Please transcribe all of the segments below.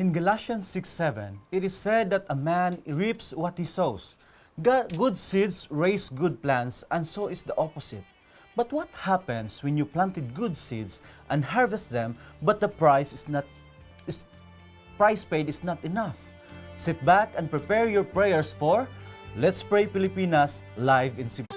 In Galatians 6:7, it is said that a man reaps what he sows. Good seeds raise good plants, and so is the opposite. But what happens when you planted good seeds and harvest them, but the price paid is not enough? Sit back and prepare your prayers for Let's Pray Pilipinas live in Cebu.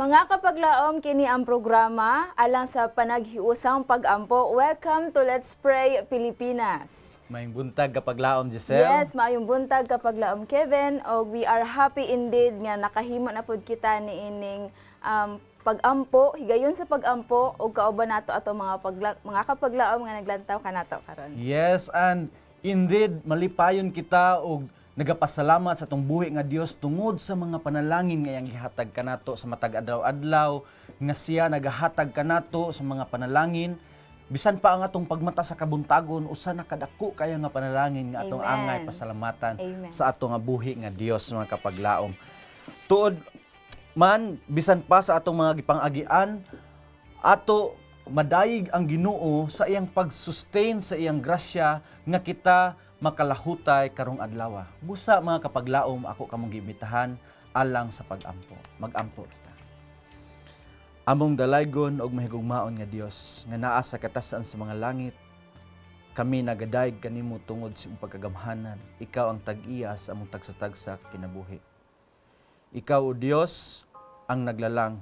Mga kapaglaom, kini ang programa alang sa panaghiusang pag-ampo. Welcome to Let's Pray Pilipinas. May buntag kapaglaom, Giselle. Yes, maayong buntag kapaglaom Kevin. O we are happy indeed nga nakahimo na pud kita niining pag-ampo, higayon sa pag-ampo o kauban nato ato mga kapaglaom nga naglantaw kanato karon. Yes, and indeed malipayon kita og nagapasalamat sa atong buhi nga Dios tungod sa mga panalangin nga iyang gihatag kanato sa matag adlaw-adlaw nga siya nagahatag kanato sa mga panalangin bisan pa ang atong pagmata sa kabuntagon usa na kadako kaya nga panalangin nga atong Amen. angay pasalamatan Amen. sa ato nga buhi nga Dios mga kapaglaom. Tuod man bisan pa sa atong mga gipang-agian ato madayig ang Ginoo sa iyang pag-sustain sa iyang grasya nga kita makalahutay karong adlaw. Busa mga kapaglaom ako kamong giimbitahan alang sa pag-ampo. Mag-ampo kita. Among dalaygon og mahigugmaon nga Dios nga naa sa katasan sa mga langit, kami nagadayeg kanimo tungod sa iyong pagkagamhanan. Ikaw ang tag-iya sa among tagsa-tagsa kinabuhi. Ikaw o Dios ang naglalang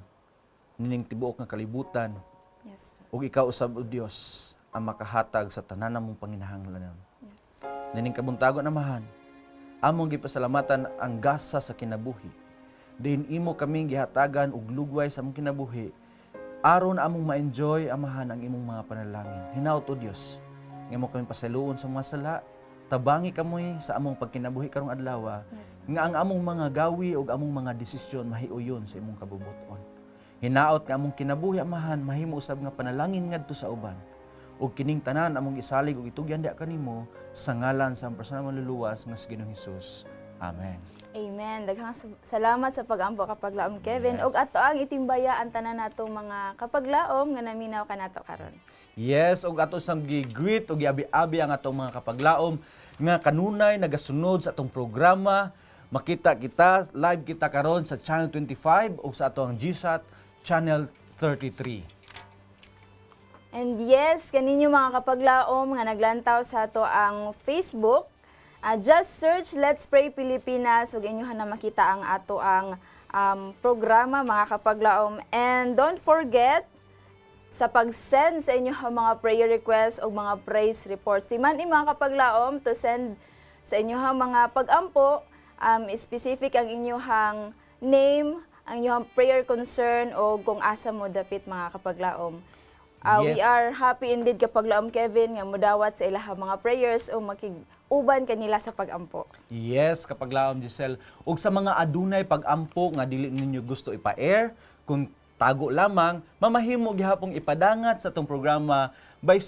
nining tibuok nga kalibutan. Yes. Ug ikaw usab o Dios ang makahatag sa tanan namong panginahanglanon. Nining kabuntagon amahan, among gipasalamatan ang gasa sa kinabuhi. Diin imo kaming gihatagan og lugway sa among kinabuhi, aron among ma-enjoy amahan ang imong mga panalangin. Hinaut o Dios, nga imo kaming pasaluon sa mga sala, tabangi kamoy sa among pagkinabuhi karong adlaw, Yes. nga ang among mga gawi ug among mga desisyon mahiuyon sa imong kabubuton. Hinaot nga among kinabuhi amahan mahimo usab nga panalangin ngadto sa uban. Ug kining tanan among isalig ug itugyan diha kanimo sa ngalan sa personal maluluwas nga si Ginoong Hesus. Amen. Amen. Daghang salamat sa pag-ampo kapaglaom Kevin. Yes. Og ato ang itimbaya ang tanan natong mga kapaglaom nga naminaw kanato karon. Yes, ug ato sang gi-greet ug gi-abi-abi ang atong mga kapaglaom nga kanunay nagasunod sa atong programa. Makita kita, live kita karon sa Channel 25 ug sa atong GSAT Channel 33. And yes, kaninyo mga kapaglaom nga naglantaw sa ato ang Facebook, just search Let's Pray Pilipinas ug inyohan na makita ang ato ang programa mga kapaglaom. And don't forget sa pag-send sa inyong mga prayer requests o mga praise reports. Timan mga kapaglaom to send sa inyong mga pag-ampo, specific ang inyong name, ang inyong prayer concern o kung asa mo dapit mga kapaglaom. We Yes. are happy indeed kapaglaom Kevin nga mudawat sa ilahang mga prayers o makig-uban kanila sa pag-ampo. Yes, kapaglaom Giselle. Ug sa mga adunay pag-ampo nga dili ninyo gusto ipa-air, kung tago lamang, mamahimo gihapong ipadangat sa atong programa by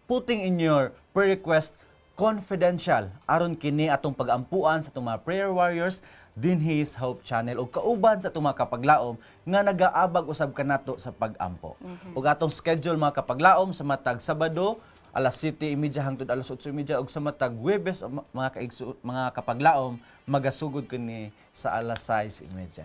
putting in your prayer request confidential aron kini atong pag-ampuan sa atong mga prayer warriors dinhi sa Hope Channel ug kauban sa atong mga kapaglaom nga nagaabag usab kanato sa pag-ampo. Ug atong schedule mga kapaglaom sa matag Sabado alas 7:30 hangtod alas 8:30 ug sa matag Huwebes mga kapaglaom magasugod kini sa alas 6:30.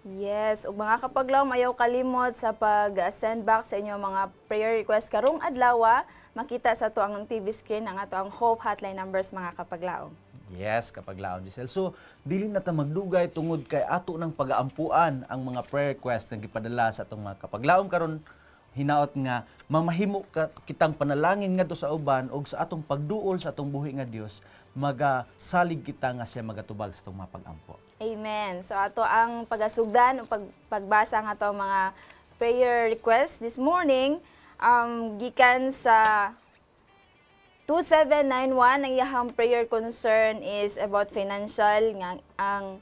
Yes, ug mga kapaglaom ayaw kalimot sa pag-send back sa inyong mga prayer request karong adlaw, makita sa ato ang TV screen ang ato ang Hope hotline numbers mga kapaglaom. Yes, kapaglaom Giselle. So, dili na ta magdugay tungod kay ato ng pag-aampuan ang mga prayer request nga gipadala sa atong mga kapaglaom karon hinaot nga mamahimo kitang panalangin ngadto sa uban og sa atong pagduol sa atong buhi nga Dios magasalig kita nga siya magatubag sa atong mga pag-ampo. Amen. So ato ang pagasugdan o pagbasa ng ato mga prayer request this morning gikan sa 2791 ang iyahang prayer concern is about financial nga ang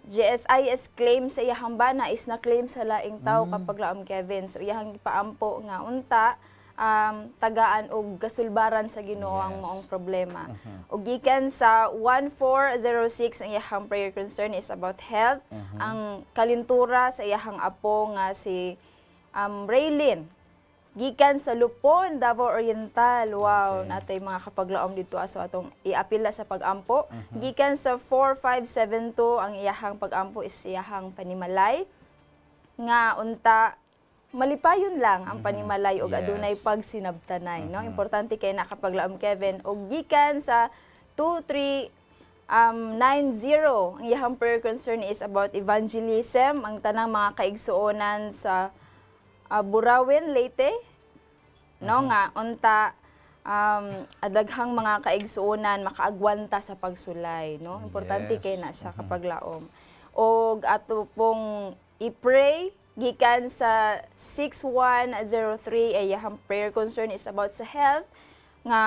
GSIS claim sa iyahang bana is na claim sa laing tao kapag laom Kevin. So iyahang ipaampo nga unta tagaan og gasulbaran sa Ginoo ang Yes. maong problema. Ug gikan sa 1406 ang iyahang prayer concern is about health. Ang kalintura sa iyahang apo nga si Raylin. Gikan sa Lupon, Davao Oriental. Wow, Okay. natay mga kapaglaom dito aso atong iapila sa pagampo. Gikan sa 4572 ang iyahang pagampo is iyahang panimalay nga unta malipayon lang ang panimalay og Yes. adunay pagsinabtanay, no? Importante kay nakapaglaom Kevin og gikan sa 2390 ang iyahang prayer concern is about evangelism, ang tanang mga kaigsuonan sa Burawin, Leyte, no nga unta adaghang mga kaigsuonan makaagwanta sa pagsulay, no? Importante Yes. kay na siya kapag laom. Og ato pong i-pray gikan sa 6103 ay iyahang prayer concern is about sa health nga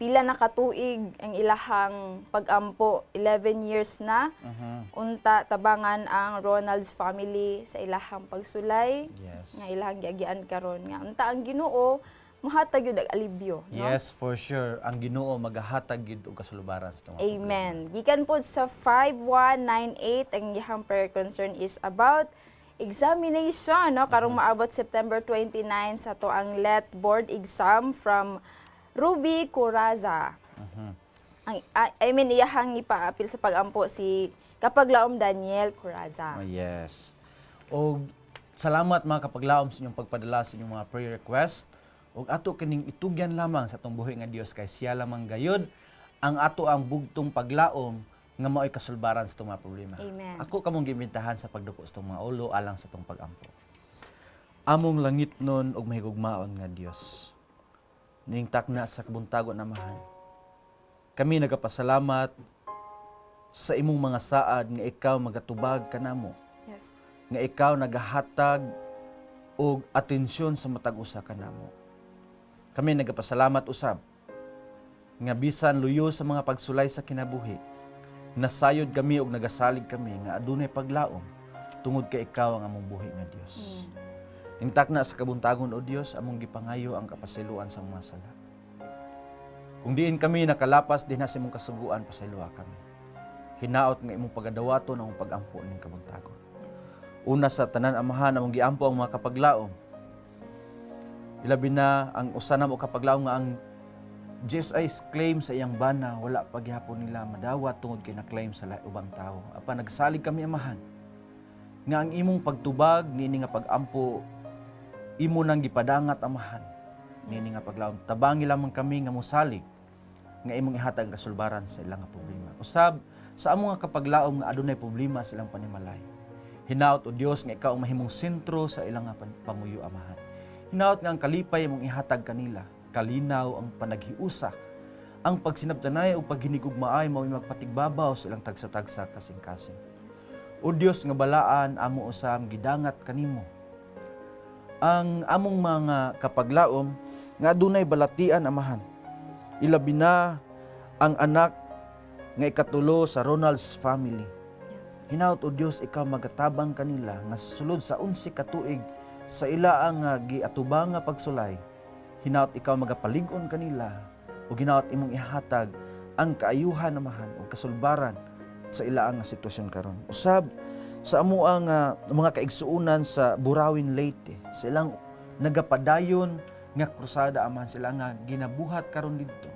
pila na katuig ang ilahang pagampo, 11 years na. Unta tabangan ang Ronald's family sa ilahang pagsulay Yes. nga ilahang giagian karon nga unta ang Ginoo mohatag gyud og alibyo, no? Yes, for sure. Ang Ginoo magahatag gid og kasulubaran sa itong mga Amen. Gikan po sa 5198 ang iyahang prayer concern is about examination, no? Karong maabot September 29 sa to ang LET board exam from Ruby Coraza. Iyahang ipaapil sa pagampo si kapaglaom Daniel Coraza. Yes. O salamat mga kapaglaom sa inyong pagpadala sa inyong mga prayer request. O ato kining itugyan lamang sa atong buhi nga Dios kay siya lamang gayud ang ato ang bugtong paglaom nga mao'y kasulbaran sa itong mga problema. Amen. Ako kamong gimbintahan sa pagduko sa itong mga ulo alang sa itong pagampo. Among langit nun og mahigugmaon nga Dios. Ning takna sa kabuntagon na amahan. Kami nagapasalamat sa imong mga saad nga ikaw magatubag kanamo. Yes. Nga ikaw nagahatag og atensyon sa matag usa kanamo. Kami nagapasalamat usab nga bisan luyo sa mga pagsulay sa kinabuhi, nasayod kami og nagasalig kami nga adunay paglaom tungod kay ikaw ang among buhi nga Dios. Hingtak na sa kabuntagon o Dios among gipangayo ang kapasiluan sa mga sala. Kung diin kami nakalapas din sa imong kasuguan pasayloa kami. Hinaot nga imong pagadawaton ang pagampo ning kabuntagon. Una sa tanan amahan among giampo ang mga kapaglaom. Ilabi na ang usa namo kapaglaom nga ang GSI's claim sa iyang bana wala pa gihapon nila madawat tungod kay na-claim sa ubang tao. Apan nagsalig kami amahan nga ang imong pagtubag niini nga pagampo imo nang gipadangat amahan. Niini nga paglaom tabangi lamang kami nga mosalig nga imong ihatag ang kasulbaran sa ilang nga problema. Usab sa among nga kapaglaom nga adunay problema sa ilang panimalay. Hinaot o Dios nga ikaw ang mahimong sentro sa ilang nga panguyo amahan. Hinaot nga ang kalipay imong ihatag kanila, kalinaw ang panaghiusa, ang pagsinabtanay o paghinigugmaay mao magpatigbabaw sa ilang tagsa-tagsa kasing-kasing. O Dios nga balaan amo usam gidangat kanimo ang among mga kapaglaom nga adunay balatian amahan. Ilabi na ang anak nga ikatulo sa Ronald's family. Hinaut o Dios ikaw magatabang kanila nga sulod sa 11 ka tuig sa ilaang giatubang nga pagsulay. Hinaut ikaw magapalig-on kanila o ginaot imong ihatag ang kaayuhan amahan o kasulbaran sa ilaang nga sitwasyon karon. Usab sa amuang mga kaigsuunan sa Burawin, Leyte, silang nagapadayon nga krusada amahan sila nga ginabuhat karon didto.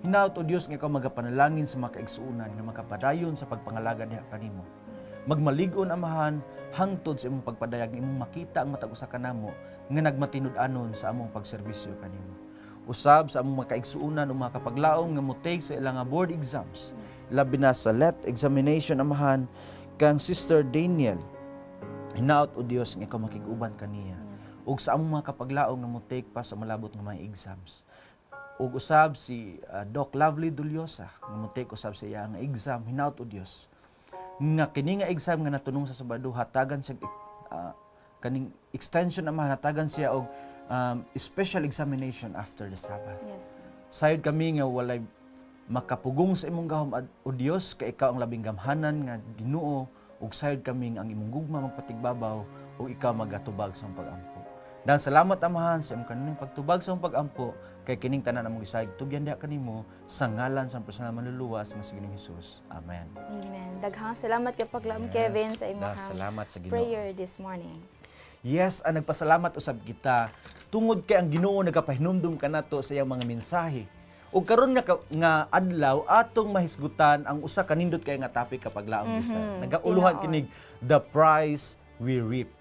Hinaut o Dios nga ikaw magapanalangin sa mga kaigsuunan nga makapadayon sa pagpangalaga diha kanimo. Magmalig-on amahan hangtod sa imong pagpadayag nga imong makita ang matag usa kanamo nga nagmatinud-anon sa among pagserbisyo kanimo. Usab sa among mga kaigsuunan o mga kapaglaom nga motake sa ilang board exams. Labi na sa LET examination amahan kang Sister Daniel. Hinaot o Dios nga ikaw makig-uban kaniya. Ug sa among mga kapaglaom nga motake pa sa malabot nga mga exams. Ug usab si Doc Lovely Dulyosa nga motake usab sa iya nga exam. Hinaot o Dios nga kini nga exam nga natunong sa Sabado hatagan siya kaning extension naman hatagan siya og special examination after the Sabbath. Yes. Sayod kami nga walay makapugong sa imong gahom o Dios kay ikaw ang labing gamhanan nga Ginoo ug sayod kami nga ang imong gugma magpatigbabaw ug ikaw magatubag sa imong pagampo. Dan salamat Amahan sa imong kanunay pagtubag sa imong pagampo kay kining tanan among gisayod tugyan diha kanimo sa ngalan sa personal manluluwas nga si Ginoong Hesus. Amen. Amen. Daghang salamat kay Paglaom Kevin sa imong salamat sa Ginoo. prayer this morning. Yes, ang nagpasalamat usab kita tungod kay ang Ginoo nagapahinumdum kanato sa iyang mga mensahe. Ug karon nga adlaw atong mahisgutan ang usa ka nindot kay nga topic kapag laom bisan. Nagauluhan kinig the price we reap.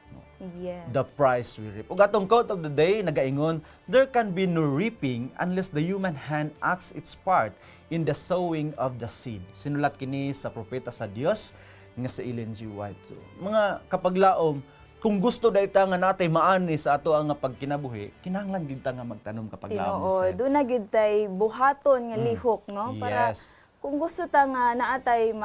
Yes. The price we reap. Ug atong quote of the day nagaingon, there can be no reaping unless the human hand acts its part in the sowing of the seed. Sinulat kini sa propeta sa Dios nga sa Ellen G. White. So, mga kapaglaom, kung gusto dayta nga natay maani sa ato ang pagkinabuhi, kinahanglan gyud ta nga magtanom kapag laom. Tinoo, doon na gyud tay buhaton nga lihok, no? Para Yes. kung gusto ta nga naatay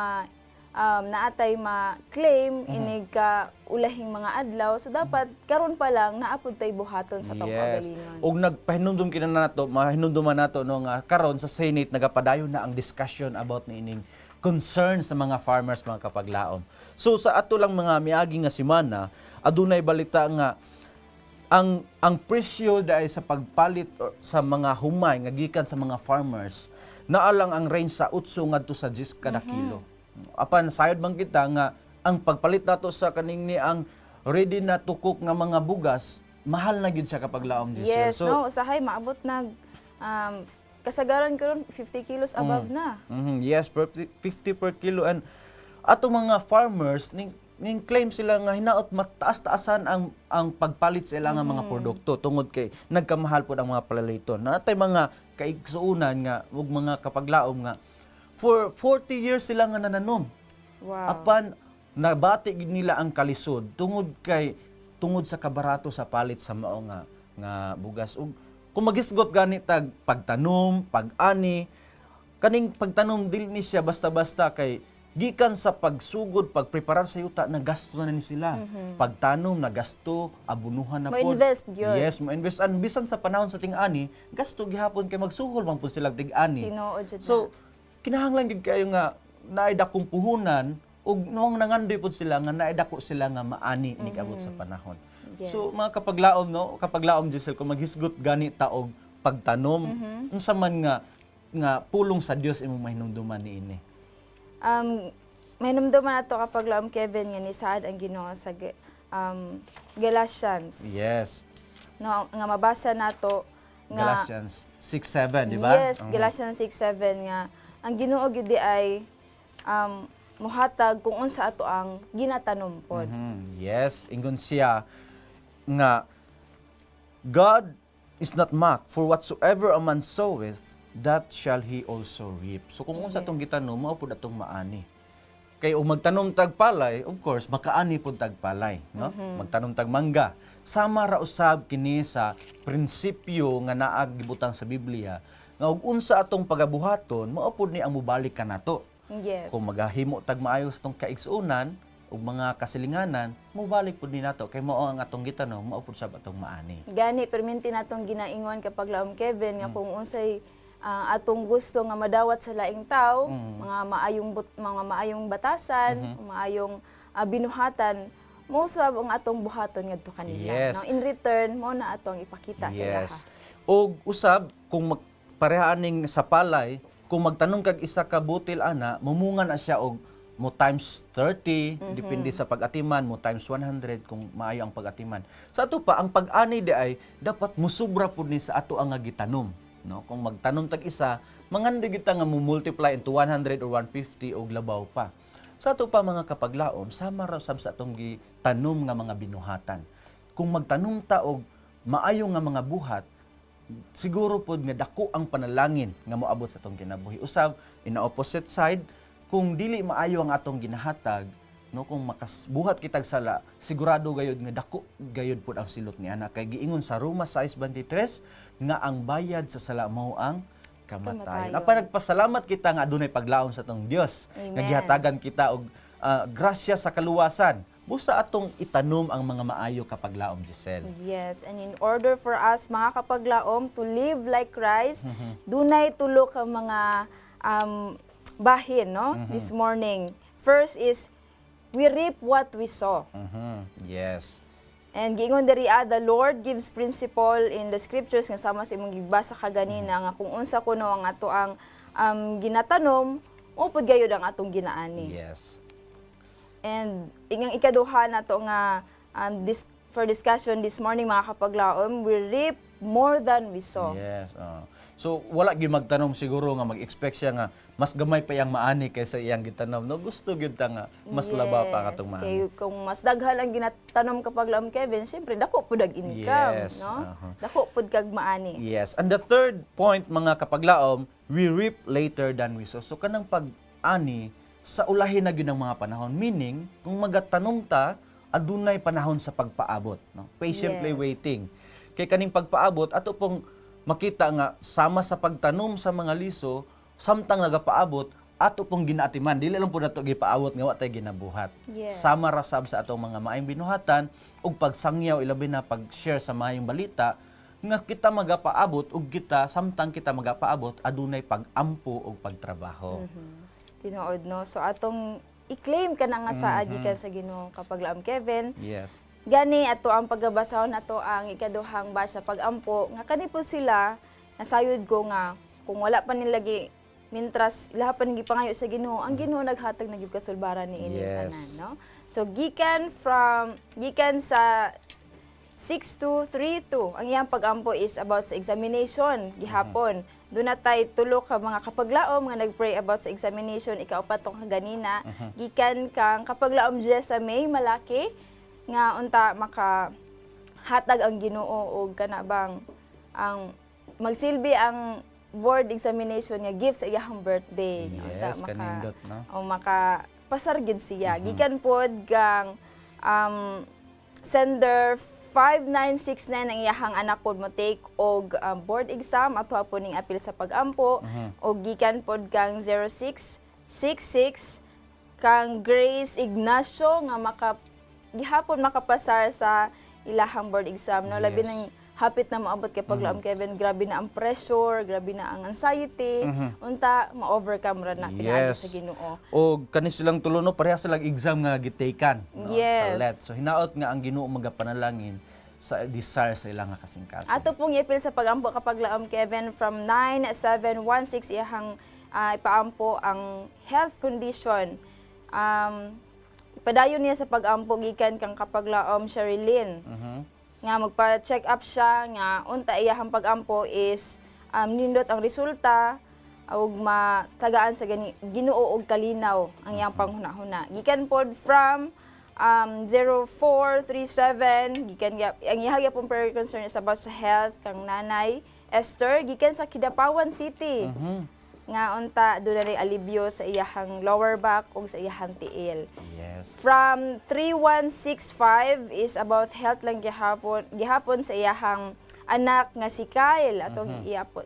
ma-claim inig ka ulahing mga adlaw, so dapat karon pa lang naapod tay buhaton sa tong kagalingon. Ug nagpahinumdum kina nato, mahinumduman nato no nga karon sa Senate nagapadayon na ang discussion about niining concern sa mga farmers, mga kapaglaom. So sa ato lang mga miagi nga semana, adunay balita nga ang presyo dahil sa pagpalit sa mga humay nga gikan sa mga farmers naalang ang range sa 8 ngadto sa 10 kada kilo. Apan sayod man kita nga ang pagpalit nato sa kaning ni ang ready na tukok nga mga bugas, mahal na gyud siya kapag laom diesel. Yes, no, usahay maabot nag kasagaran karon 50 kilos above na. Yes, 50 per kilo. And ato mga farmers ning claim sila nga hinaot mataas-taasan ang pagpalit sa ilang mga produkto tungod kay nagkamahal pod ang mga palaliton. Natay mga kaigsuunan nga ug mga kapaglaom nga for 40 years sila nga nananom. Wow. Apan nabati gid nila ang kalisod tungod sa kabarato sa palit sa mao nga bugas. Ug kung magisgot gani tag pagtanom, pag-ani, kaning pagtanom dili ni siya basta-basta kay gikan sa pagsugod, pagpreparar sa yuta na gasto na ni sila. Pagtanom na gasto, abunuhan na pod. Mo-invest gyud. Yes, mo-invest an bisan sa panahon sa ting-ani, gasto gihapon kay magsuhol man pud sila ting-ani. Tinoo jud na. So kinahanglan gid kayo nga naay dakong puhunan ug noong nangandoy pod sila nga naay dako sila nga maani nig abot sa panahon. Yes. So mga kapaglaom no, kapaglaom Giselle kung maghisgot gani ta og pagtanom, unsa man nga pulong sa Dios imong mahinumduman niini. May numduman nato kapag laom Kevin nga ni saad ang Ginoo sa Galatians. Yes. No, nga mabasa nato nga Galatians 6:7, di ba? Yes, Galatians 6:7 nga ang Ginoo gyud di ay muhatag kung unsa ato ang ginatanom pod. Yes, ingon siya nga God is not mocked, for whatsoever a man soweth, that shall he also reap. So kung unsa atong gitanom, mao pud atong maani. Kay ug magtanom tag palay, of course, makaani pud tag palay, no? Magtanom tag mangga. Sama ra usab kini sa prinsipyo nga naa gibutang sa Biblia nga ug unsa atong pagabuhaton, mao pud ni ang mubalik kanato. Yes. Kung magahimo tag maayo sa tong kaigsuunan ug mga kasilinganan, mubalik pud ni nato kay mao ang atong gitanom, mao pud sab atong maani. Gani perminti natong ginaingon kapag laom Kevin nga kung unsay atong gusto nga madawat sa laing tao, mga maayong batasan, maayong binuhatan, mo sab ang atong buhaton ngadto kanila. Yes. Now in return mo na atong ipakita sa ilaha. Yes. Og usab kung parehaaning sa palay, kung magtanong kag isa ka butil ana, mumunga na siya og mo times 30, depende sa pag-atiman, mo times 100 kung maayo ang pag-atiman. Sa ato pa ang pag-ani di ay dapat musubra pud ni sa ato ang nga gitanom, no? Kung magtanom tag isa, mangando kita nga mo multiply into 100 or 150 og labaw pa. Sa ato pa mga kapaglaom, sama ra sab sa atong gitanom nga mga binuhatan. Kung magtanom ta og maayo nga mga buhat, siguro pod nga dako ang panalangin nga moabot sa atong kinabuhi. Usab in the opposite side, kung dili maayo ang atong ginahatag, no, kung makasbuhat kitag sala, sigurado gayud nga dako gayud pod ang silot ni ana kay giingon sa Roma 6:23 nga ang bayad sa sala mao ang kamatayon. Apa nagpasalamat kita nga adunay paglaom sa atong Dios nga gihatagan kita og grasya sa kaluwasan. busa atong itanom ang mga maayo kapaglaom, Giselle. Yes, and in order for us mga kapaglaom to live like Christ, dunay tulo ka mga bahin, no? This morning. First is we reap what we sow. Yes. And giingon diri the Lord gives principle in the scriptures nga sama sa imong gibasa kaganina nga kung unsa kuno ang ato ang ginatanom, upod gayud ang atong ginaani. Yes. And ingang ikaduha nato nga for discussion this morning mga kapaglaom, we reap more than we sow. Yes. So wala gyud magtanom siguro nga mag-expect siya nga mas gamay pa yang maani kaysa iyang gitanom. No, gusto gyud ta nga mas laba pa ang atong maani. Kay kung mas daghan ang ginatanom kapaglaom Kevin, syempre dako pud ang income, Yes, no? Dako pud kag maani. Yes. And the third point mga kapaglaom, we reap later than we sow. So kanang pag-ani sa ulahin na gyud ang mga panahon. Meaning, kung magatanom ta, adunay panahon sa pagpaabot, no? Patiently Yes. waiting. Kay kaning pagpaabot ato pong makita nga sama sa pagtanom sa mga liso, samtang nagapaabot ato pong ginaatiman. Dili lang po nato gipaabot nga wa tay ginabuhat. Yes. Sama rasab sa atong mga maayong binuhatan ug pagsangyaw ilabi na pag-share sa maayong balita nga kita magapaabot ug kita samtang kita magapaabot adunay pag-ampo ug pagtrabaho. Tinuod, no? So atong i-claim ka na nga sa agikan sa Ginoo kapaglaom Kevin. Yes. Gani ato ang paggabasahon nato ang ikaduhang basa pag-ampo nga kani po sila nasayod ko nga kung wala pa nilagi mintras ilaha pa nang gipangayo sa Ginoo ang Ginoo naghatag na gyud kasulbaran ni ini Yes. tanan, no? So gikan sa 6-2-3-2 ang iyang pag-ampo is about sa examination gihapon. Doon na tayo tulo ka mga kapaglaom nga nag-pray about sa examination ikaupat tong ganina gikan kang kapaglaom Jess sa May malaki nga unta makahatag ang Ginoo og kana bang ang magsilbi ang board examination nga gift sa iyang birthday. Yes, kanindot, no? O makapasargid siya. Gikan pod kang sender 5969 ang iyahang anak pod mo take og board exam ato po ning apil sa pag-ampo og gikan pod kang 0666 kang Grace Ignacio nga gihapon makapasar sa ilahang board exam, no? Labi Yes. nang hapit na maabot kay paglaom Kevin, grabe na ang pressure, grabe na ang anxiety, unta ma-overcome ra na pinaagi sa Ginoo. O kani silang tulo no pareha silang exam nga gitaken, no? Sa Yes. let. So hinaot nga ang Ginoo magapanalangin sa desire sa ilang nga kasing-kasing. Ato pong ipil sa pag-ampo kapaglaom Kevin from 9716 iyahang ipaampo ang health condition. Padayon niya sa pag-ampo gikan kang kapaglaom Sherilyn. Nga magpa-check up siya nga unta iyahang pag-ampo is nindot ang resulta ug matagaan sa Ginoo og kalinaw ang iyang panghuna-huna. Gikan pod from 0437 gikan ang iyang pong prayer concern is about sa health kang nanay Esther gikan sa Kidapawan City. Nga unta doon na rin alibyo sa iyahang lower back o sa iyahang tiil. Yes. From 3165 is about health lang gihapon sa iyahang anak nga si Kyle atong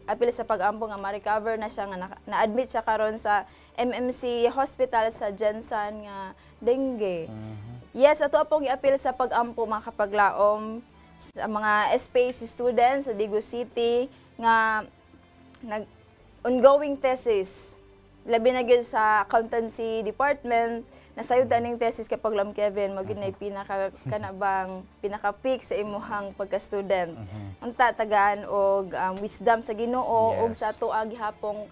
apil sa pag-ampo nga ma-recover na siya nga na-admit siya karon sa MMC Hospital sa Jensen nga dengue. Yes, ato pong i-apil sa pag-ampo mga kapaglaom sa mga SPAC students sa Digo City nga ongoing thesis, labi na gyud sa accountancy department, nasayod aning thesis kapag lam Kevin, magin na pinaka-peak sa imuhang pagka-student. Unta tagaan og wisdom sa Ginoo og Yes. sa tuwa gihapong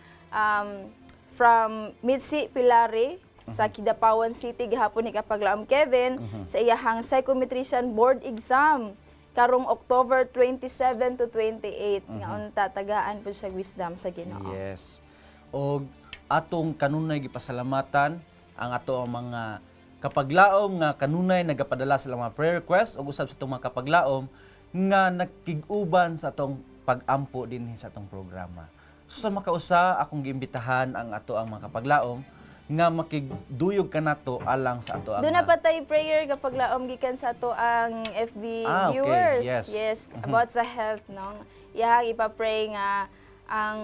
from Mitsi Pilari sa Kidapawan City gihapon ni kapag lam Kevin sa iyahang psychometrician board exam karong October 27 to 28 nga unta tagaan po siya wisdom sa Ginoo. Yes. O atong kanunay gipasalamatan ang ato ang mga kapaglaom nga kanunay nagapadala sa mga prayer request ug usab sa atong mga kapaglaom nga nakig-uban sa atong pag-ampo dinhi sa atong programa. So sa makausa akong giimbitahan ang ato ang mga kapaglaom nga makigduyog kanato alang sa ato ang Doon na patay prayer kapag laom gikan sa to ang FB okay. viewers. Yes. About sa health, no? Iyahang ipa-pray nga ang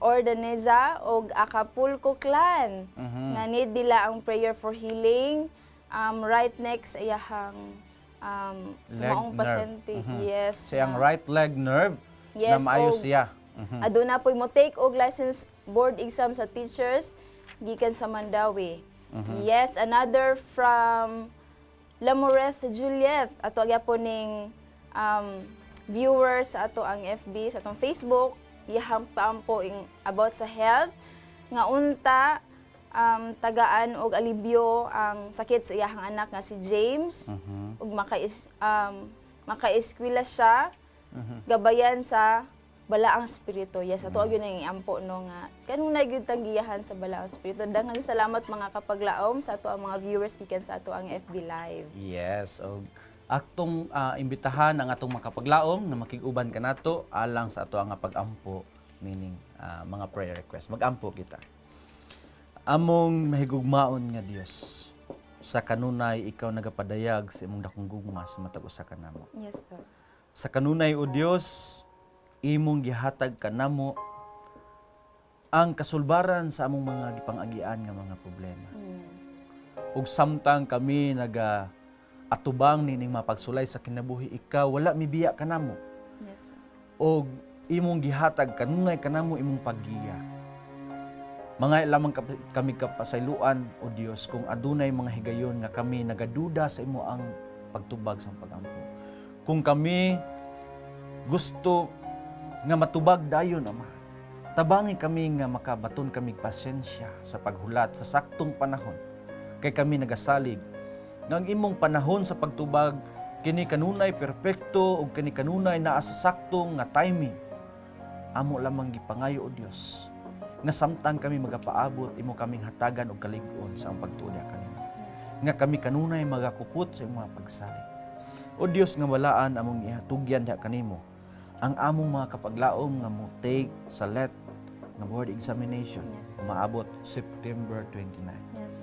Ordaneza o Acapulco clan nga need nila ang prayer for healing right next sa iyahang sa Leg maong nerve. pasyente. Yes. Sa iyang right leg nerve Yes, na maayo og siya. aduna po'y mo take og license board exam sa teachers gikan sa Mandawi. Yes, another from Lamoreth Juliet ato gyapon ning viewers sa ato ang FB sa atong Facebook iyahang paampo about sa health nga unta tagaan og alibyo ang sakit sa iyahang anak nga si James ug makaeskwela siya gabayan sa balaang espiritu. Yes, ato gyud nang iampo no nga kanunay gyud tang giyahan sa balaang espiritu. Daghang salamat mga kapaglaom sa ato ang mga viewers gikan sa ato ang FB Live. Yes, og atong imbitahan ang atong makapaglaom na makig-uban kanato alang sa ato ang pag-ampo meaning mga prayer request. Mag-ampo kita. Among mahigugmaon nga Dios, sa kanunay ikaw nagapadayag sa imong dakong gugma sa matag usa ka namo. Yes, sir. Sa kanunay o Dios, imong gihatag kanamo ang kasulbaran sa among mga gipang-agian nga mga problema. Ug samtang kami atubang nining mapagsulay sa kinabuhi ikaw wala mibiya kanamo. Yes, sir. Og imong gihatag kanunay kanamo imong paggiya. Mga lamang kami kapasayloan o Dios kung adunay mga higayon nga kami nagaduda sa imo ang pagtubag sa pagampo. Kung kami gusto nga matubag dayon Ama, tabangi kami nga makabaton kami pasensya sa paghulat sa saktong panahon. Kay kami nagasalig nga ang imong panahon sa pagtubag kini kanunay perpekto ug kini kanunay naa sa saktong nga timing. Amo lamang gipangayo o Dios nga samtang kami magapaabot imo kaming hatagan og kalig-on sa ang pagtuya kanimo. Nga kami kanunay magakupot sa imong mga pagsalig. O Dios nga walaan among ihatugyan diha kanimo ang among mga kapaglaom nga mo take sa let nga board examination maabot September 29. Yes.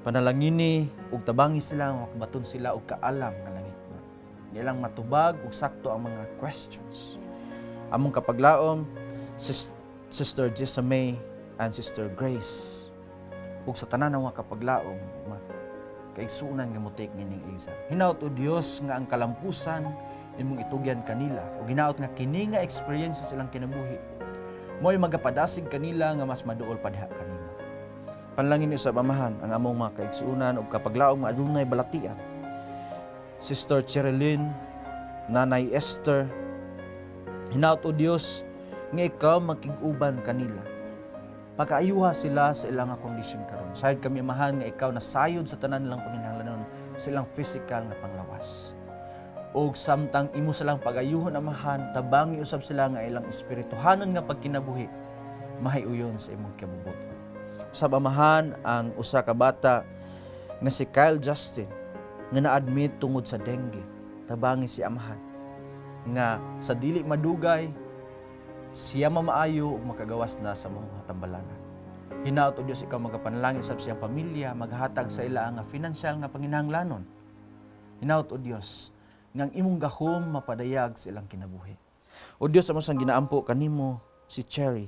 Panalangini ug tabangi sila makabaton sila og kaalam nga langitnon. Nilang matubag ug sakto ang mga questions. Among kapaglaom Sister Jessamay and Sister Grace ug sa tanan ng mga kapaglaom kaigsunan nga mo take nining exam. Hinaut o Dios nga ang kalampusan imong itugyan kanila ug hinaut nga kini nga experience silang kinabuhi mo'y magapadasig kanila nga mas maduol pa diha kanimo. Panalangin sa Amahan ang among mga kaigsunan ug kapaglaom nga adunay balatian. Sister Cherilyn, Nanay Esther, hinaut o Dios nga ikaw makig-uban kanila. Pagkaayuha sila sa ilang kondisyon karon. Sayod kami Amahan nga ikaw nasayod sa tanan nilang panginahanglanon sa ilang physical nga panglawas. Og samtang imo silang pag-ayuhon Amahan, tabangi usab sila nga ilang espirituhanon nga pagkinabuhi mahiuyon sa imong kabubuton. Usab Amahan ang usa ka bata nga si Kyle Justin nga na-admit tungod sa dengue. Tabangi si Amahan nga sa dili madugay siya mamaayo ug makagawas na sa mga tambalanan. Hinaut o Dios ikaw magapanalangin sa siyang pamilya, maghatag sa ila nga financial nga panginahanglanon. Hinaut o Dios nga ang imong gahom mapadayag sa ilang kinabuhi. O Dios amo sang ginaampo kanimo si Cherry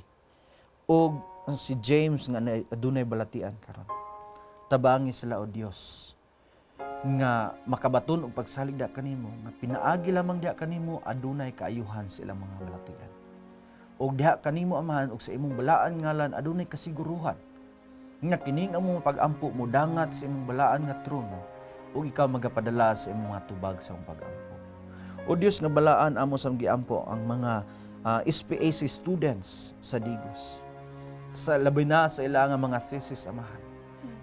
ug si James nga adunay balatian karon. Tabangi sila o Dios nga makabaton og pagsalig da kanimo nga pinaagi lamang da kanimo adunay kaayuhan sa ilang mga balatian. Og diha kanimo Amahan og sa imong balaan ngalan adunay kasiguruhan nga kining among pag-ampo mo dangat sa imong balaan nga trono ug ikaw magapadala sa imong mga tubag sa imong pag-ampo. O Dios nga balaan amo sa giampo ang mga SPAC students sa Digos. Sa labi na sa ilang mga thesis Amahan.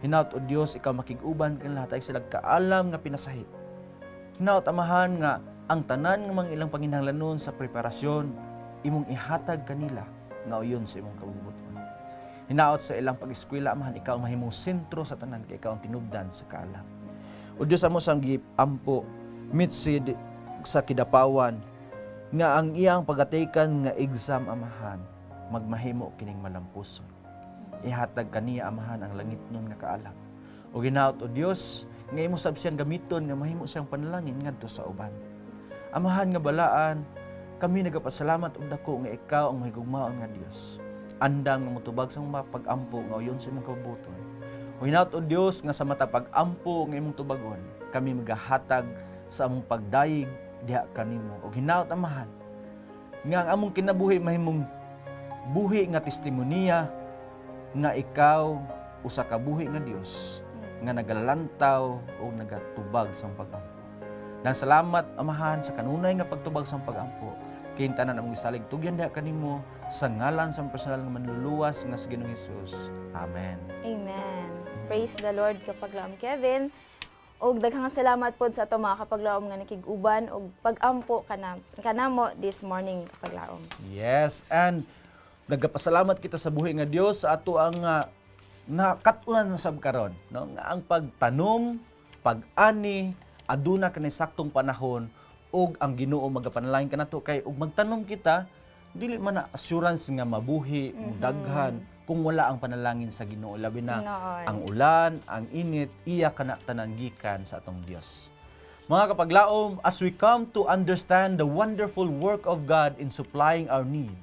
Hinaut o Dios ikaw makig-uban kan lahat ay sila kaalam nga pinasahit. Hinaut Amahan nga ang tanan nga mga ilang panginahanglanon sa preparasyon imong ihatag kanila nga uyon sa imong kabubuton. Hinaot sa ilang pag-eskwela Amahan ikaw mahimong sentro sa tanan kay ikaw ang tinubdan sa kaalam. O Dios amo sang giampo mitsid sa kidapawan nga ang iyang pagatikan nga exam Amahan magmahimo kining malampuson. Ihatag kaniya Amahan ang langitnon nga kaalam. O hinaot o Dios nga imo sab siyang gamiton nga mahimo siyang panalangin ngadto sa uban. Amahan nga balaan kami nagapasalamat og dako nga ikaw ang mahigugmaon nga Dios. Andang nga motubag sa mga pag-ampo nga uyon sa imong kabubuton. O hinaut o Dios nga sa mata pag-ampo nga imong tubagon, kami magahatag sa among pagdayig diha kanimo. O hinaut Amahan nga ang among kinabuhi mahimong buhi nga testimonya nga ikaw usa ka buhi nga Dios nga nagalantaw o nagatubag sa pag-ampo. Nang salamat Amahan sa kanunay nga pagtubag sa pag-ampo. Kay tanan among isalig tugyan diha kanimo sa ngalan sa personal nga manluluwas nga sa Ginoong Hesus. Amen. Amen. Praise the Lord kapaglaom Kevin. Og daghang salamat pod sa ato mga kapaglaom nga nakig-uban og pag-ampo kanamo this morning kapaglaom. Yes, and nagapasalamat kita sa buhi nga Dios sa ato ang nakatunan sa karon, no? Nga ang pagtanom, pag-ani, aduna kanay saktong panahon ug ang Ginoo magapanalangin kanato kay ug magtanom kita dili man na assurance nga mabuhi, daghan kung wala ang panalangin sa Ginoo labi na Noon. ang ulan, ang init, iya kana tanan gikan sa atong Dios. Mga kapaglaom, as we come to understand the wonderful work of God in supplying our need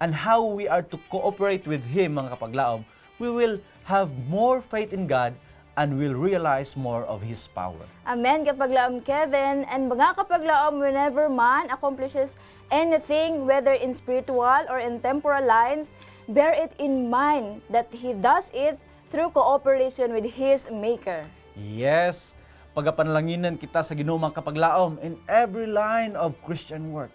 and how we are to cooperate with Him, mga kapaglaom, we will have more faith in God and will realize more of His power. Amen kapaglaom Kevin. And mga kapaglaom, whenever man accomplishes anything, whether in spiritual or in temporal lines, bear it in mind that he does it through cooperation with his Maker. Yes, pagapanlanginan kita sa Ginoo mga kapaglaom in every line of Christian work.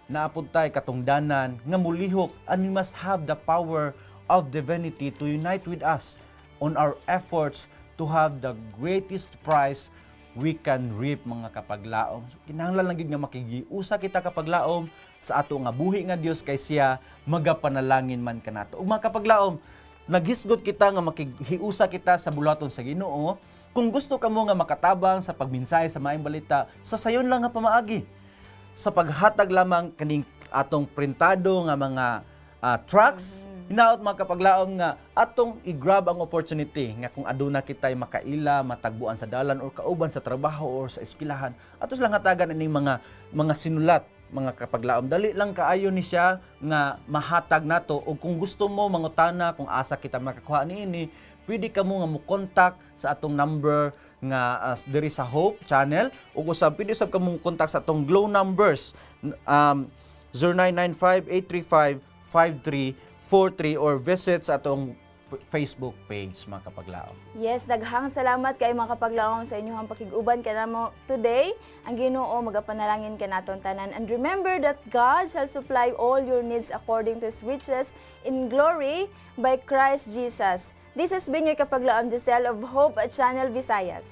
Naapod tayo katungdanan nga mulihok, and we must have the power of divinity to unite with us on our efforts to have the greatest prize we can reap, mga kapaglaom. So, kinahanglan lang gid nga makigiusa kita kapaglaom sa ato nga buhi nga Dios kay siya magapanalangin man kanato. Ug mga kapaglaom, naghisgot kita nga makihiusa kita sa bulaton sa Ginoo. Kung gusto kamo nga makatabang sa pagminsay sa maayong balita, sa sayon lang nga pamaagi. Sa paghatag lamang kaning atong printado nga mga tracks, hinaot mga kapaglaom nga atong i-grab ang opportunity nga kung aduna kitay makaila, matagbuan sa dalan or kauban sa trabaho or sa eskwelahan, atos lang hatagan ining mga sinulat, mga kapaglaom. Dali lang kaayo ni siya nga mahatag nato, o kung gusto mo mangutana kung asa kita makakuha niini, pwede ka mo nga mo contact sa atong number nga diri sa Hope Channel, ug usab pwede usab ka mo contact sa atong Glow numbers 0995-835-5343 or visit sa atong Facebook page, mga kapaglaom. Yes, daghang salamat kay mga kapaglaom sa inyong pakig-uban kanamo today. Ang Ginoo magapanalangin kanaton tanan. And remember that God shall supply all your needs according to His riches in glory by Christ Jesus. This has been your kapaglaom Giselle of Hope Channel Visayas.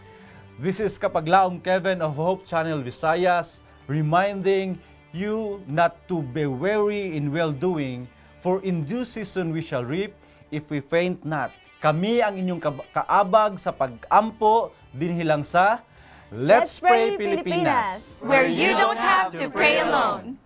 This is Kapaglaom Kevin of Hope Channel Visayas, reminding you not to be weary in well-doing, for in due season we shall reap if we faint not. Kami ang inyong kaabag sa pag-ampo dinhi lang sa Let's Pray Pilipinas, where you don't have to pray alone.